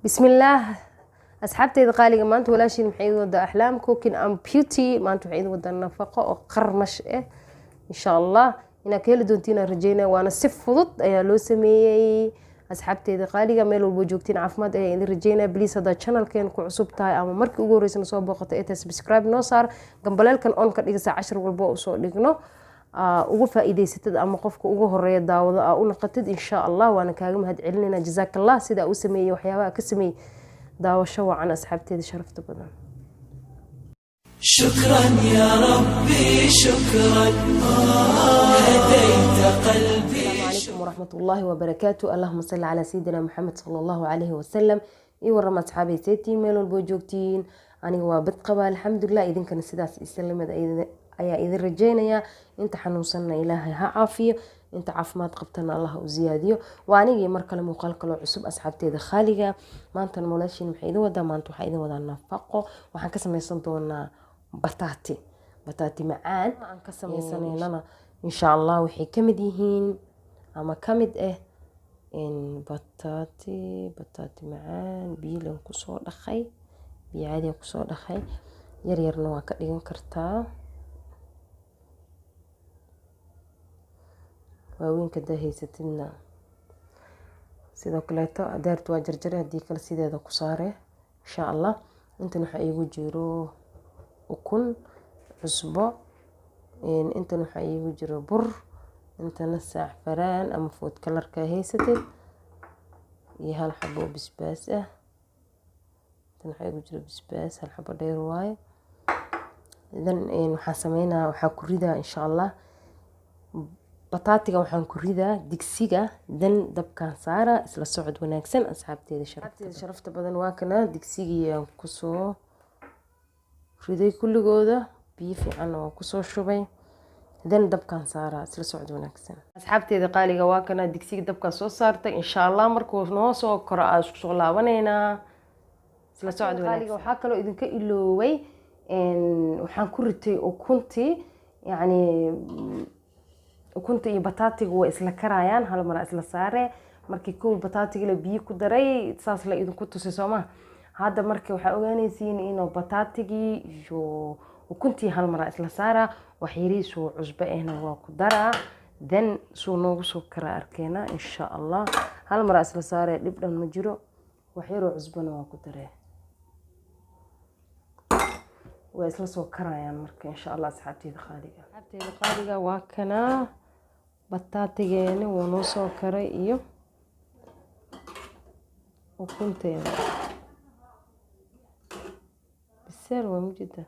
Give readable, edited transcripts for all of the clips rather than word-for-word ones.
بسم الله أصحابتي قالي ما أنت ولا شيء محيد ودا أحلام كوكين أم بيوتي ما أنت محيد ودا النفقة وقرمش إن شاء الله إن كل دونتينا رجينا وأنا سف ضد يا لو سمي أصحابتي قالي ميلو بوجوكتين عفمات إذا رجينا بليس هذا channel كان كعصب تاي أما مركي وجوريس نصاب بقطة سبسكرايب نصار جنبلال كان أون كان إذا 10 والباقي صوت لقنا ugu faa'iideysatid ama qofka ugu horeeya daawada u naqatid insha Allah waana kaaga mahad celinayna jazakallah sida uu sameeyay waxyaabaha ka sameeyay daawasho wacan asxaabteeda sharafta badan شكرا يا ربي شكرا هديت قلبي السلام عليكم ورحمة الله وبركاته اللهم صل على سيدنا محمد صلى الله عليه وسلم ورحمة أصحابي سيتي ميلو البوجوكتين أنا وبتقبل الحمد لله إذن كان السداس يسلم ayaa idin rajeynaya inta xanuunsanna ilaahay ha caafiyo inta caafimaad qabtana allah u ziyaadiyo waa anigii mar kale muuqaal kale cusub asxaabteeda khaaliga maanta noloshin maxay idin wadaa maanta waxa idin wadaa nafaqo waxaan ka samaysan doonaa bataati macaan aan ka samaysanayna insha Allah waxay kamid yihiin ama kamid in bataati macaan biilan ku soo dhaqay biyaadi ku soo dhaqay yar yarna waa ka dhigan kartaa waaweynka dahaysatidna sidoo kaleeto daartu waa jarjare haddii kale sideeda ku saare insha Allah intan waxaa iigu jiro ukun cusbo intan waxaa iigu jiro bur intana saacfaraan ama food kalarka haysatid iyo hal xabo bisbaas intan waxaa iigu jiro bisbaas hal xabo dheer waaye idan waxaan sameynaa waxaa ku ridaa insha Allah bataatiga waxaan ku ridaa digsiga dan dabkaan saara isla socod wanaagsan asxaabteeda sharafta badan waa kana digsigii aan ku soo riday kulligooda biyo fiican oo ku soo shubay dan dabkaan saara isla socod wanaagsan asxaabteeda qaaliga waa kana digsiga dabkaan soo saartay insha Allah markuu noo soo koro aan isku soo laabaneynaa isla socod wanaagsan waxaa kaloo idinka ilooway waxaan ku ritay ukuntii yani ukunta iyo bataatiga way isla karayaan hal mar isla saare markii koob bataatiga la biyo ku daray saas la idinku tusay Soomaa hadda markii waxa ogaanaysiin inuu bataatigi iyo ukuntii hal mar isla saara wax yariiso cusbo ahna waa ku daraa dan soo noogu soo kara arkeena insha Allah hal mar isla saare dib dhan ma jiro wax yar oo cusbana waa ku daray way isla soo karayaan marka insha Allah asxaabteeda qaaliga waa kana bataatigeena wuu noo soo karay iyo ukunteeda bisel waa mujida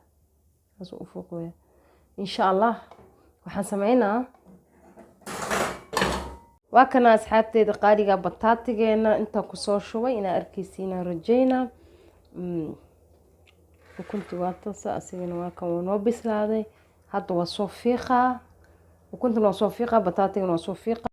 asu u fuqweey insha Allah waxaan sameynaa waa kana asxaabteeda qaaliga bataatigeena inta ku soo shubay ina arkaysiina rajayna ukunti waa taasa asigana waa kan noo bislaaday hadda waa soo fiiqa ukunta noo soo fiiqa bataatiga noo soo fiiqa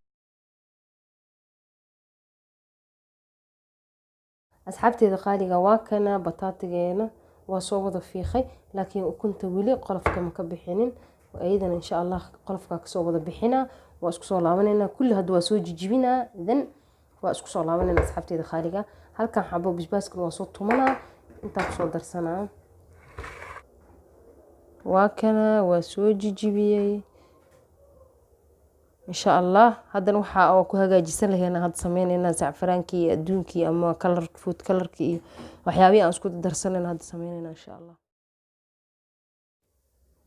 asxaabteeda qaaliga waa kana bataatigeena waa soo wada fiiqay laakiin ukunta wili qolofka ma ka bixinin ayadana insha Allah qolofka ka soo wada bixina waa isku soo laabanayna kulli hadda waa soo jijibina idan waa isku soo laabanayna asxaabteeda qaaliga halkan xabo bisbaaska waa soo tumana inta ku soo darsanaa waa kana waa soo jijibiyay insha Allah hadan waxa ku hagaajisan lahayn had sameeynayna saafraankii adduunkii ama food colorkii iyo waxyaabaha aan isku darsanayna had sameeynayna insha Allah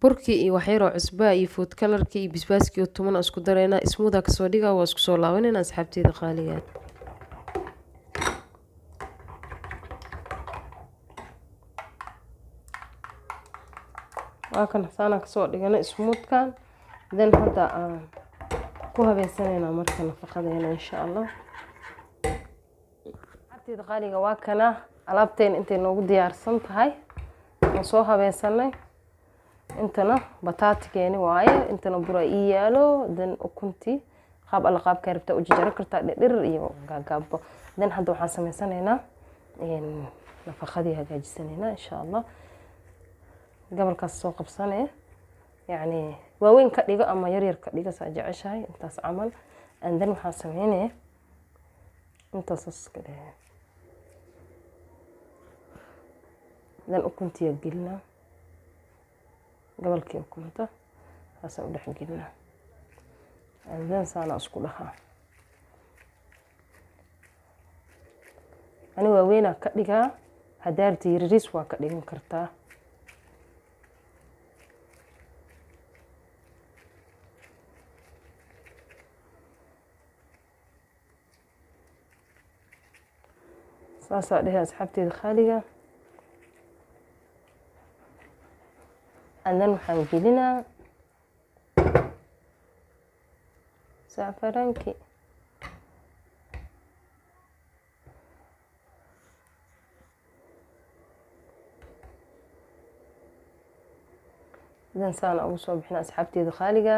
burkii iyo waxyaro cusba iyo food colorkii iyo bisbaaskii oo tuman isku darayna ismuuda ka soo dhiga waa isku soo laabanayna asxaabteeda qaaliga waa kan saana ka soo dhigana smoothkan dan hadda ku habeysanaynaa marka nafaqadeena insha Allah hadda qaaliga waa kana alaabteen intay noogu diyaarsan tahay aan soo habeysanay intana bataatigeeni waaye intana bura iyaalo dan ukunti qaab alqaabka rabta u jajar kartaa dhir iyo gaagabo dan hadda waxaan sameysanaynaa nafaqadii hagaajisanayna insha Allah gabalkaas soo qabsanay يعني waaweyn ka dhigo ama yar yar ka dhigo saa jeceshahay intaas camal and then waxaan sameeynaa intaas iska dheh dan ukuntiya gelinaa gobolkii ukunta saasaan u dhex gelinaa dan saana isku dhahaa ani waaweynaa ka dhigaa hadaarta yariis waa ka dhigan kartaa saasaa dhehe asxaabteeda qaaliga andan waxaan gelinaa sacfaraanki idan saana ugu soo bixina asxaabteeda qaaliga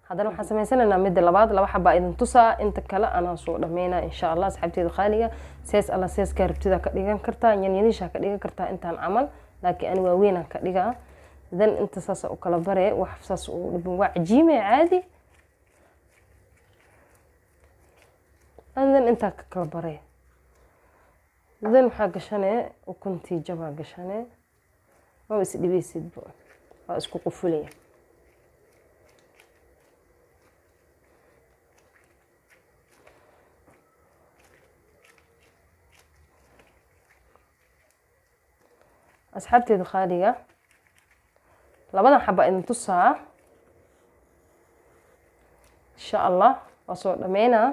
haddana waxaan samaysanaynaa midda labaad laba xabaa idin tusaa inta kale anaa soo dhameynaa insha allah asxaabteeda qaaliga sees alla seeskaa rabtida ka dhigan kartaa yanyaniishaa ka dhigan kartaa intaan camal laakiin ani waaweynaan ka dhigaa dan inta saasa u kala bare wax saas u dhibin waa cajiime caadi dan intaa ka kala bare dan waxaa gashanee ukuntii jabaa gashanee maba is dhibeysidba waa isku qufulaya asxaabteeda qaaliga labadan xaba idin tusaa insha allah waa soo dhameynaa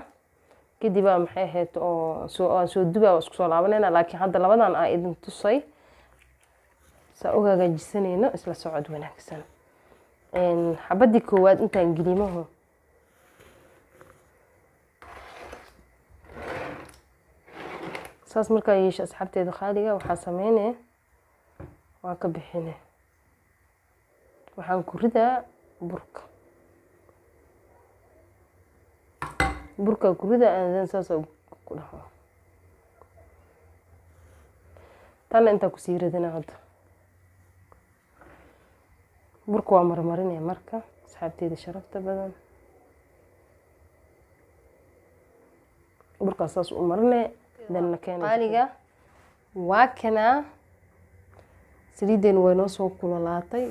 kadib baa maxay ahayd oo soo dubaa waa isku soo laabanayna laakiin hadda labadan aa idin tusay saa u hagaajisanayno isla socod wanaagsan xabadii koowaad intaan gelimaho saas markaa yeesha asxaabteeda qaaliga waxaa sameynaya waa ka bixine waxaan ku ridaa burka ku ridaa aandan saas ku dhaho tana intaa kusii ridina hadda burka waa marmarinaya marka asxaabteeda sharafta badan burkaas saas u marine danna keena qaaliga waa kanaa saliiddeenu way noo soo kululaatay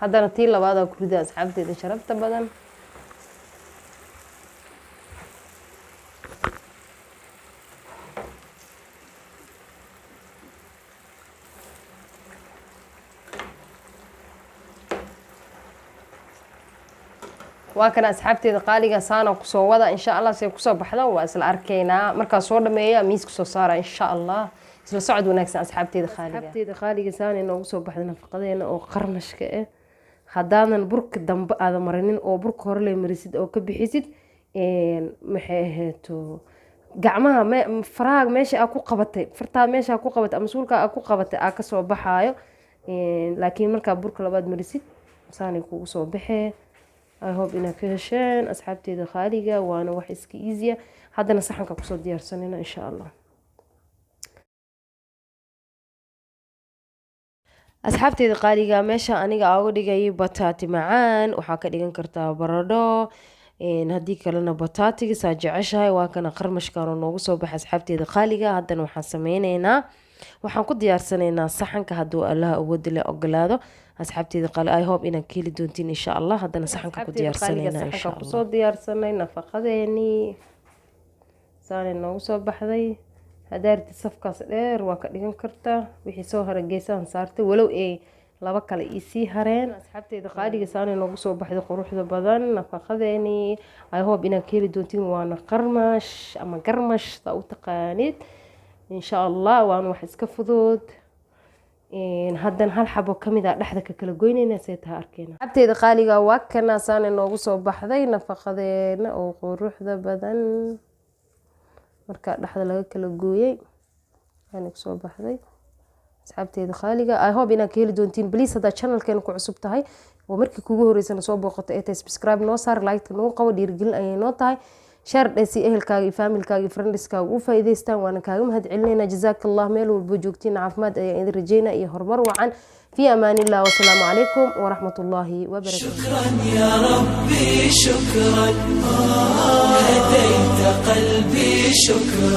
haddana tii labaadaa ku ridaa asxaabteeda sharafta badan waa kana asxaabteeda qaaliga saana kusoo wada insha allah say kusoo baxda waa isla arkaynaa markaa soo dhameeya miiska soo saara insha allah isla socod wanaagsan asxaabteeda qaaliga saana inoogu soo baxda nafaqadeena oo qarmashka ah haddaadan burka dambe aada marinin oo burka hore le marisid oo ka bixisid maxay ahayto gacmaha faraha meesha aa ku qabatay fartaa meesha aa ku qabatay ama suulka aa ku qabatay aa kasoo baxaayo laakiin markaa burka labaad marisid saanay kugu soo baxee I hope inaad ka hesheen asxaabteeda qaaliga waana wax iska easy haddana saxanka kusoo diyaarsanayna insha allah asxaabteeda qaaliga meesha aniga aa uga dhigay bataati macaan waxaa ka dhigan kartaa baradho haddii kalena bataatiga saa jeceshahay waa kana qarmashkaanoo noogu soo baxa asxaabteeda qaaliga haddana waxaan sameyneynaa waxaan ku diyaarsanaynaa saxanka hadduu allaha awoodi le ogolaado asxaabteeda qaali I hope inaad ka heli doontiin insha allah haddana saxanka ku diyaarsanaynaa insha allah kusoo diyaarsanay nafaqadeenii saanay noogu soo baxday hadaarti safkaas dheer waa ka dhigan kartaa wixii soo hara geesahan saartay walow ay laba kale isii hareen asxaabteeda qaaliga saanay noogu soo baxday quruxda badan nafaqadeenii I hope inaad ka heli doontiin waana qarmash ama garmash saa u taqaanid insha allah waana wax iska fudud haddana hal xabo kamid a dhexda ka kala goynayna see taha arkeyna asxaabteeda qaaliga waa kana saanay noogu soo baxday nafaqadeena oo quruxda badan markaa dhexda laga kala gooyay waana kusoo baxday asxaabteeda qaaliga I hope inaad ka heli doontiin please haddaad channelkeena ku cusub tahay oo markii kugu horeysana soo booqato ee tahay subscribe noo saar like noo qabo dhiirigelin ayay noo tahay share dhesi ehelkaaga iyo familkaaga iyo friendskaaga u faa'iideystaan waana kaaga mahad celinayna jazakallah meel walba joogtiin caafimaad ayaan idin rajeynaa iyo horumar wacan في أمان الله والسلام عليكم ورحمة الله وبركاته شكرا يا ربي شكرا هديت قلبي شكرا.